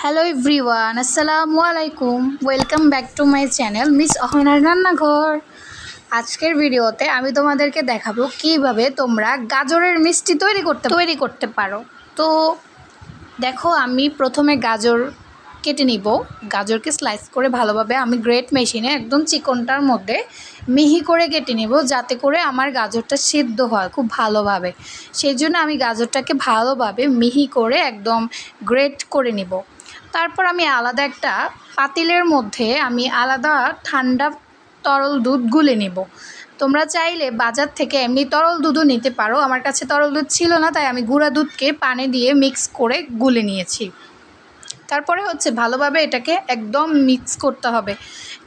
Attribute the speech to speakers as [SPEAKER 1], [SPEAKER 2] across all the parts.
[SPEAKER 1] Hello everyone, আসসালামু আলাইকুম। Welcome back to my channel miss অহনার রান্নাঘর। আজকের ভিডিওতে আমি তোমাদেরকে দেখাবো কিভাবে তোমরা গাজরের মিষ্টি তৈরি করতে পারো। তো দেখো, আমি প্রথমে গাজর কেটে নিব। গাজরকে স্লাইস করে ভালোভাবে আমি গ্রেট মেশিনে একদম চিকনটার মধ্যে মিহি করে কেটে নিব, যাতে করে আমার গাজরটা সিদ্ধ হয় খুব ভালোভাবে। সেই জন্য আমি গাজরটাকে ভালোভাবে মিহি করে একদম গ্রেট করে নিব। তারপর আমি আলাদা একটা পাতিলের মধ্যে আমি আলাদা ঠান্ডা তরল দুধ গুলে নেব। তোমরা চাইলে বাজার থেকে এমনি তরল দুধও নিতে পারো। আমার কাছে তরল দুধ ছিল না, তাই আমি গুঁড়া দুধকে পানি দিয়ে মিক্স করে গুলে নিয়েছি। তারপরে ভালোভাবে এটাকে একদম মিক্স করতে হবে,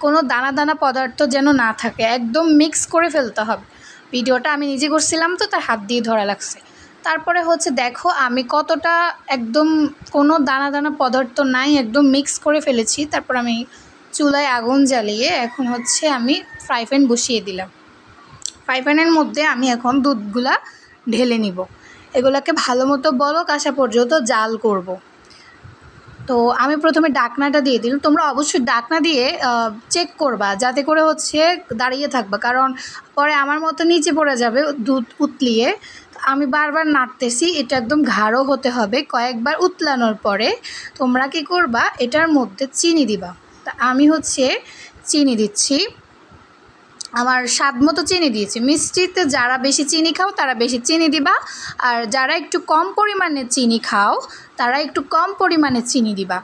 [SPEAKER 1] কোনো দানা দানা পদার্থ যেন না থাকে, একদম মিক্স করে ফেলতে হবে। ভিডিওটা আমি নিজে করছিলাম, তো তার হাত দিয়ে ধরা লাগছে। তারপরে দেখো আমি কতটা একদম কোনো দানা দানা পদার্থ নাই, একদম মিক্স করে ফেলেছি। তারপর আমি চুলায় আগুন জ্বালিয়ে এখন আমি ফ্রাই প্যান বসিয়ে দিলাম। ফ্রাই প্যানের মধ্যে আমি এখন দুধগুলা ঢেলে নিব। এগুলাকে ভালো মতো বলক আসা পর্যন্ত জাল করব। তো আমি প্রথমে ডাকনাটা দিয়ে দিলাম। তোমরা অবশ্যই ডাকনা দিয়ে চেক করবা, যাতে করে দাঁড়িয়ে থাকবা, কারণ পরে আমার মতো নিচে পড়ে যাবে দুধ উতলিয়ে। আমি বারবার নাড়তেছি, এটা একদম গাঢ় হতে হবে। কয়েকবার উতলানোর পরে তোমরা কী করবা, এটার মধ্যে চিনি দিবা। তা আমি চিনি দিচ্ছি, আমার স্বাদ মতো চিনি দিয়েছি। মিষ্টিতে যারা বেশি চিনি খাও তারা বেশি চিনি দিবা, আর যারা একটু কম পরিমাণে চিনি খাও তারা একটু কম পরিমাণে চিনি দিবা।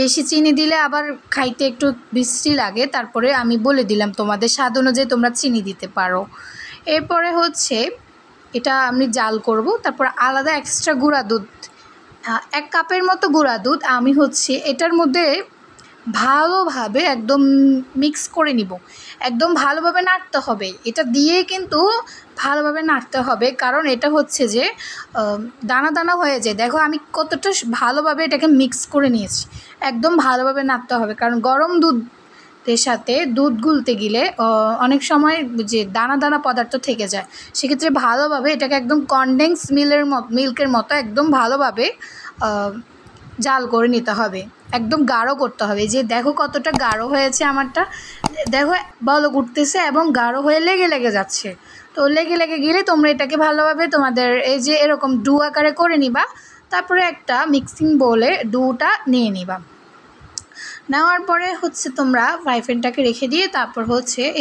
[SPEAKER 1] বেশি চিনি দিলে আবার খাইতে একটু বিশ্রী লাগে। তারপরে আমি বলে দিলাম তোমাদের স্বাদ অনুযায়ী তোমরা চিনি দিতে পারো। এরপরে এটা আমি জাল করব। তারপর আলাদা এক্সট্রা গুঁড়া দুধ, 1 কাপের মতো গুঁড়া দুধ আমি এটার মধ্যে ভালোভাবে একদম মিক্স করে নিব। একদম ভালোভাবে নাড়তে হবে, এটা দিয়ে কিন্তু ভালোভাবে নাড়তে হবে, কারণ এটা যে দানা দানা হয়ে যায়। দেখো আমি কতটা ভালোভাবে এটাকে মিক্স করে নিয়েছি। একদম ভালোভাবে নাড়তে হবে, কারণ গরম দুধের সাথে দুধ গুলতে গেলে অনেক সময় যে দানা দানা পদার্থ থেকে যায়। সেক্ষেত্রে ভালোভাবে এটাকে একদম কনডেন্স মিল্কের মতো একদম ভালোভাবে জাল করে নিতে হবে, একদম গাঢ় করতে হবে। যে দেখো কতটা গাঢ় হয়েছে আমারটা, দেখো বলক উঠতেছে এবং গাঢ় হয়ে লেগে যাচ্ছে। তো লেগে গেলে তোমরা এটাকে ভালোভাবে তোমাদের এই যে এরকম ডু আকারে করে নিবা। তারপরে একটা মিক্সিং বোলে ডুটা নিয়ে নিবা। নেওয়ার পরে তোমরা ফ্রাই প্যানটাকে রেখে দিয়ে তারপর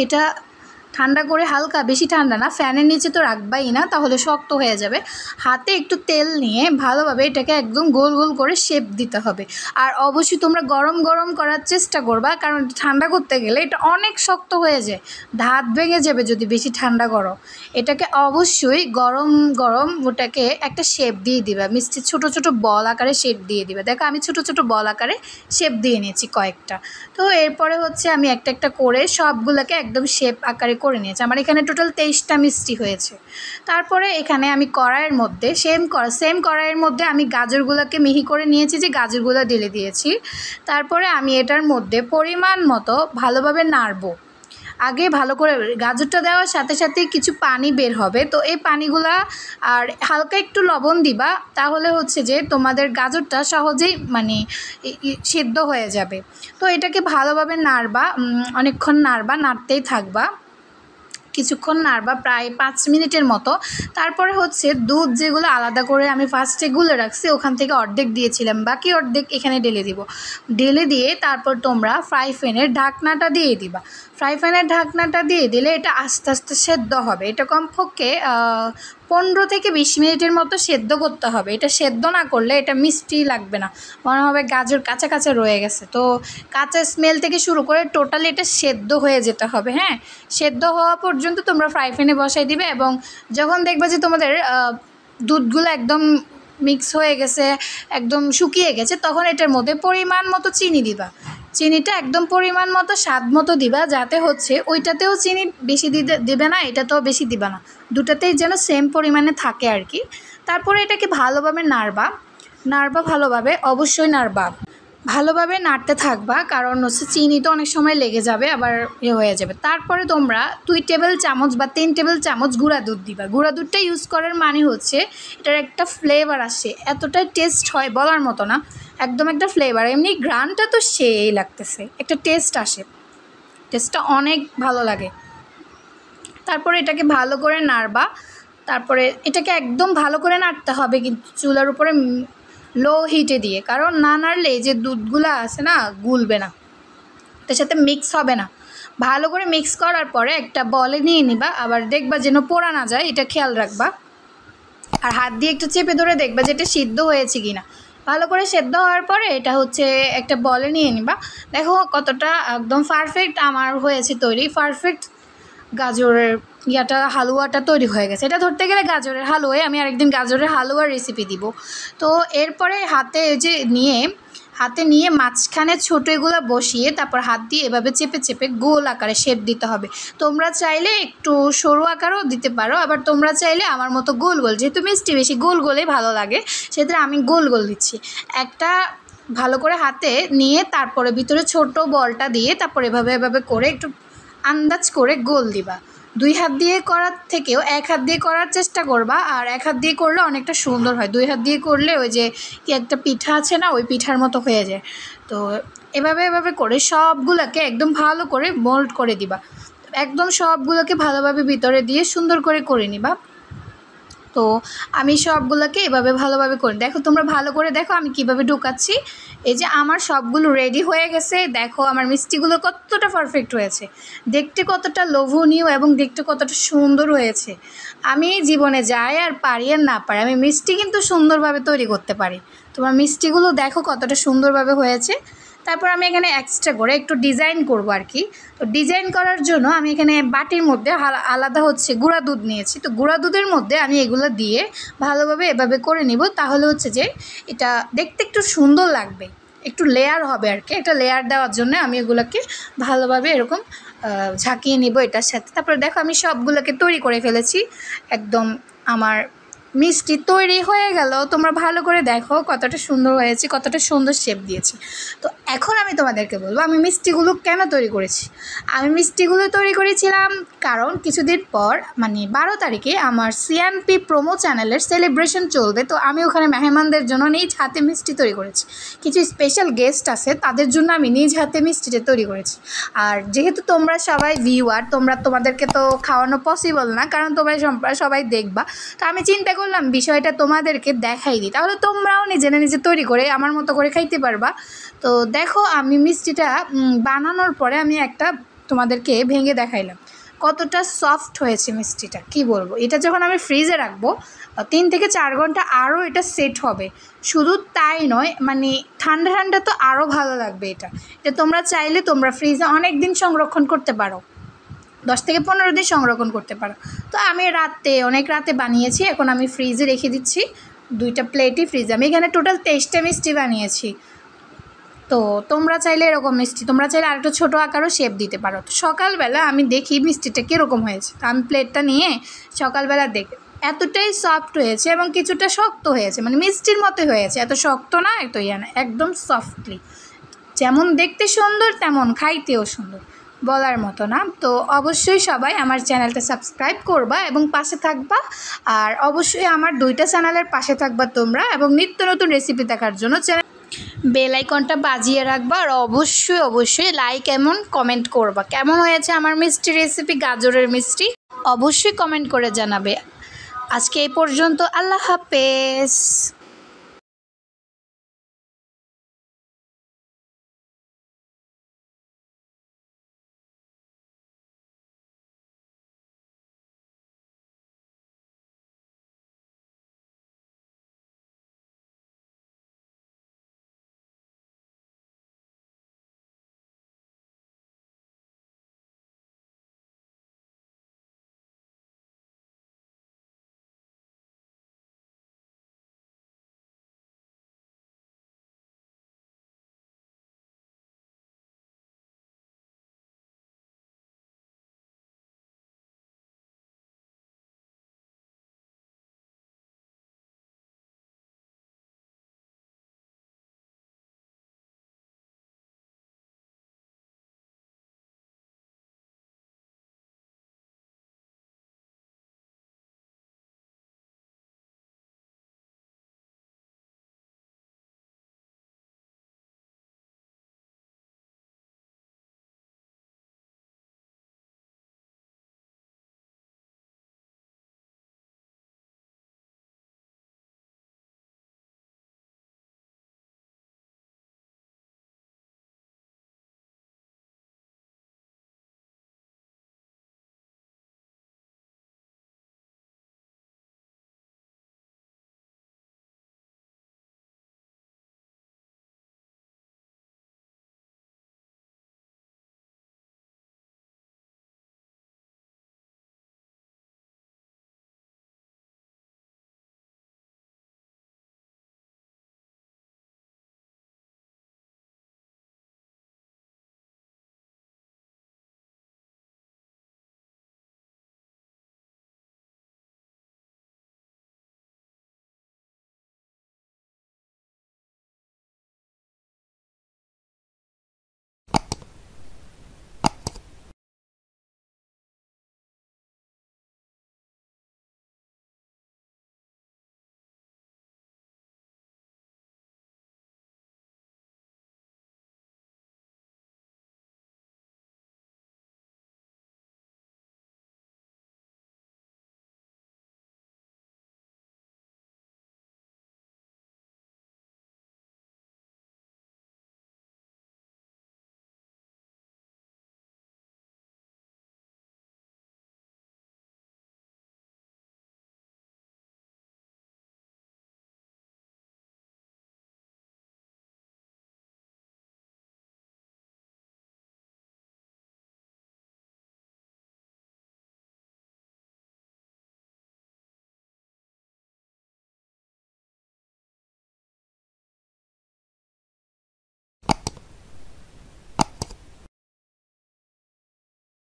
[SPEAKER 1] এটা ঠান্ডা করে, হালকা, বেশি ঠান্ডা না, ফ্যানের নিচে তো রাখবাই না, তাহলে শক্ত হয়ে যাবে। হাতে একটু তেল নিয়ে ভালোভাবে এটাকে একদম গোল গোল করে শেপ দিতে হবে। আর অবশ্যই তোমরা গরম গরম করার চেষ্টা করবা, কারণ ঠান্ডা করতে গেলে এটা অনেক শক্ত হয়ে যায়, হাত ভেঙে যাবে যদি বেশি ঠান্ডা করো। এটাকে অবশ্যই গরম গরম ওটাকে একটা শেপ দিয়ে দিবা, মিষ্টি ছোট ছোট বল আকারে শেপ দিয়ে দিবা। দেখো আমি ছোট ছোট বল আকারে শেপ দিয়ে নিয়েছি কয়েকটা। তো এরপরে আমি একটা একটা করে সবগুলোকে একদম শেপ আকারে করে নিয়েছি। আমার এখানে টোটাল 23টা মিষ্টি হয়েছে। তারপরে এখানে আমি কড়াইয়ের মধ্যে সেম কড়াইয়ের মধ্যে আমি গাজরগুলোকে মিহি করে নিয়েছি, যে গাজরগুলো ঢেলে দিয়েছি। তারপরে আমি এটার মধ্যে পরিমাণ মতো ভালোভাবে নাড়বো। আগে ভালো করে গাজরটা দেওয়ার সাথে সাথে কিছু পানি বের হবে, তো এই পানিগুলা আর হালকা একটু লবণ দিবা, তাহলে যে তোমাদের গাজরটা সহজেই সিদ্ধ হয়ে যাবে। তো এটাকে ভালোভাবে নাড়বা, অনেকক্ষণ নাড়তেই থাকবা, কিছুক্ষণ নাড়বা, প্রায় 5 মিনিটের মতো। তারপরে দুধ যেগুলো আলাদা করে আমি ফার্স্টে গুলে রাখছি, ওখান থেকে অর্ধেক দিয়েছিলাম, বাকি অর্ধেক এখানে ঢেলে দিয়ে তারপর তোমরা ফ্রাই প্যানের ঢাকনাটা দিয়ে দিবা। ফ্রাই প্যানের ঢাকনাটা দিয়ে দিলে এটা আস্তে আস্তে সেদ্ধ হবে। এটা কমপক্ষে 15 থেকে 20 মিনিটের মতো সেদ্ধ করতে হবে। এটা সেদ্ধ না করলে এটা মিষ্টি লাগবে না, মনে হবে গাজর কাঁচা কাঁচা রয়ে গেছে। তো কাঁচা স্মেল থেকে শুরু করে টোটালি এটা সেদ্ধ হয়ে যেতে হবে। হ্যাঁ, সেদ্ধ হওয়া পর্যন্ত তোমরা ফ্রাই প্যানে বসাই দিবে, এবং যখন দেখবে যে তোমাদের দুধগুলো একদম মিক্স হয়ে গেছে, একদম শুকিয়ে গেছে, তখন এটার মধ্যে পরিমাণ মতো চিনি দিবা। চিনিটা একদম পরিমাণ মতো, স্বাদ মতো দিবা, যাতে ওইটাতেও চিনি বেশি দিবে না, এটাতেও বেশি দিবা না, দুটাতেই যেন সেম পরিমাণে থাকে আর কি। তারপরে এটাকে ভালোভাবে নাড়বা ভালোভাবে, অবশ্যই নাড়বা। ভালোভাবে নাড়তে থাকবা, কারণ হচ্ছে চিনি তো অনেক সময় লেগে যাবে, আবার হয়ে যাবে। তারপরে তোমরা 2 টেবিল চামচ বা 3 টেবিল চামচ গুঁড়া দুধ দিবা। গুঁড়া দুধটা ইউজ করার মানে হচ্ছে এটার একটা ফ্লেভার আসে, এতটাই টেস্ট হয় বলার মতো না, একদম একটা ফ্লেভার। এমনি গ্রানটা তো সেই লাগতেছে, একটা টেস্ট আসে, টেস্টটা অনেক ভালো লাগে। তারপরে এটাকে ভালো করে নাড়বা। তারপরে এটাকে একদম ভালো করে নাড়তে হবে, কিন্তু চুলার উপরে লো হিটে দিয়ে, কারণ না নাড়লে যে দুধগুলো আছে না গুলবে না, তার সাথে মিক্স হবে না। ভালো করে মিক্স করার পরে একটা বলে নিয়ে নিবা, আবার দেখবা যেন পোড়া না যায়, এটা খেয়াল রাখবা। আর হাত দিয়ে একটু চেপে ধরে দেখবা যে এটা সিদ্ধ হয়েছে কিনা। ভালো করে সেদ্ধ হওয়ার পরে এটা হচ্ছে একটা বলে নিয়ে নিবা। দেখো কতটা একদম পারফেক্ট আমার হয়েছে তৈরি, পারফেক্ট গাজরের হালুয়াটা তৈরি হয়ে গেছে। এটা ধরতে গেলে গাজরের হালুয়াই, আমি আরেকদিন গাজরের হালুয়ার রেসিপি দিব। তো এরপরে হাতে নিয়ে মাঝখানে ছোটো এগুলো বসিয়ে তারপর হাত দিয়ে এভাবে চেপে চেপে গোল আকারে শেপ দিতে হবে। তোমরা চাইলে একটু সরু আকারও দিতে পারো, আবার তোমরা চাইলে আমার মতো গোল গোল, যেহেতু মিষ্টি বেশি গোল গোলে ভালো লাগে সেক্ষেত্রে আমি গোল গোল দিচ্ছি। একটা ভালো করে হাতে নিয়ে তারপরে ভিতরে ছোট বলটা দিয়ে তারপর এভাবে করে একটু আন্দাজ করে গোল দিবা। 2 হাত দিয়ে করার থেকেও 1 হাত দিয়ে করার চেষ্টা করবা, আর 1 হাত দিয়ে করলে অনেকটা সুন্দর হয়। 2 হাত দিয়ে করলে ওই যে কি একটা পিঠা আছে না, ওই পিঠার মতো হয়ে যায়। তো এভাবে করে সবগুলোকে একদম ভালো করে মোল্ড করে দিবা, একদম সবগুলোকে ভালোভাবে ভিতরে দিয়ে সুন্দর করে নিবা। তো আমি সবগুলোকে এভাবে ভালোভাবে করে, দেখো তোমরা ভালো করে দেখো আমি কিভাবে ঢোকাচ্ছি। এই যে আমার সবগুলো রেডি হয়ে গেছে, দেখো আমার মিষ্টিগুলো কতটা পারফেক্ট হয়েছে, দেখতে কতটা লোভনীয় এবং দেখতে কতটা সুন্দর হয়েছে। আমি জীবনে যাই আর পারি আর না পারি, আমি মিষ্টি কিন্তু সুন্দরভাবে তৈরি করতে পারি। তোমার মিষ্টিগুলো দেখো কতটা সুন্দরভাবে হয়েছে। তারপর আমি এখানে এক্সট্রা করে একটু ডিজাইন করব আর কি। তো ডিজাইন করার জন্য আমি এখানে বাটির মধ্যে আলাদা হচ্ছে গুঁড়া দুধ নিয়েছি। তো গুঁড়া দুধের মধ্যে আমি এগুলো দিয়ে ভালোভাবে এভাবে করে নিব, তাহলে হচ্ছে যে এটা দেখতে একটু সুন্দর লাগবে, একটু লেয়ার হবে আর কি। একটা লেয়ার দেওয়ার জন্য আমি এগুলোকে ভালোভাবে এরকম ঝাঁকিয়ে নিব এটার সাথে। তারপরে দেখো আমি সবগুলোকে তৈরি করে ফেলেছি, একদম আমার মিষ্টি তৈরি হয়ে গেল। তোমরা ভালো করে দেখো কতটা সুন্দর হয়েছে, কতটা সুন্দর শেপ দিয়েছি। তো এখন আমি তোমাদেরকে বলবো আমি মিষ্টিগুলো কেন তৈরি করেছি। আমি মিষ্টিগুলো তৈরি করেছিলাম কারণ কিছুদিন পর মানে 12 তারিখে আমার CNP-PROMO চ্যানেলের সেলিব্রেশন চলবে। তো আমি ওখানে মেহমানদের জন্য নিজ হাতে মিষ্টি তৈরি করেছি, কিছু স্পেশাল গেস্ট আছে তাদের জন্য আমি নিজ হাতে মিষ্টিটা তৈরি করেছি। আর যেহেতু তোমরা সবাই ভিউয়ার, তোমাদেরকে তো খাওয়ানো পসিবল না, কারণ তোমরা সবাই দেখবা। তো আমি চিন্তা করলাম বিষয়টা তোমাদেরকে দেখাই দিই, তাহলে তোমরাও নিজে তৈরি করে আমার মতো করে খাইতে পারবা। তো দেখো আমি মিষ্টিটা বানানোর পরে আমি একটা তোমাদেরকে ভেঙে দেখাইলাম কতটা সফট হয়েছে মিষ্টিটা, কি বলবো। এটা যখন আমি ফ্রিজে রাখবো 3 থেকে 4 ঘন্টা আরও এটা সেট হবে। শুধু তাই নয়, মানে ঠান্ডা তো আরও ভালো লাগবে। এটা তোমরা চাইলে তোমরা ফ্রিজে অনেক দিন সংরক্ষণ করতে পারো, 10 থেকে 15 দিন সংরক্ষণ করতে পারো। তো আমি অনেক রাতে বানিয়েছি, এখন আমি ফ্রিজে রেখে দিচ্ছি 2টা প্লেটই ফ্রিজে। আমি এখানে টোটাল 23টা মিষ্টি বানিয়েছি। তো তোমরা চাইলে এরকম মিষ্টি তোমরা চাইলে আরেকটু ছোটো আকারও শেপ দিতে পারো। তো সকালবেলা আমি দেখি মিষ্টিটা কীরকম হয়েছে, তো আমি প্লেটটা নিয়ে সকালবেলা দেখি এতটাই সফট হয়েছে এবং কিছুটা শক্ত হয়েছে, মানে মিষ্টির মতো হয়েছে, এত শক্ত না এত না, একদম সফটলি। যেমন দেখতে সুন্দর তেমন খাইতেও সুন্দর, বলার মতো না। তো অবশ্যই সবাই আমার চ্যানেলটা সাবস্ক্রাইব করবা এবং পাশে থাকবা। আর অবশ্যই আমার 2টা চ্যানেলের পাশে থাকবা তোমরা, এবং নিত্য নতুন রেসিপি দেখার জন্য বেল আইকনটা বাজিয়ে রাখবা। আর অবশ্যই লাইক এবং কমেন্ট করবা কেমন হয়েছে আমার মিষ্টি রেসিপি, গাজরের মিষ্টি। অবশ্যই কমেন্ট করে জানাবে। আজকে এই পর্যন্ত, আল্লাহ হাফেজ।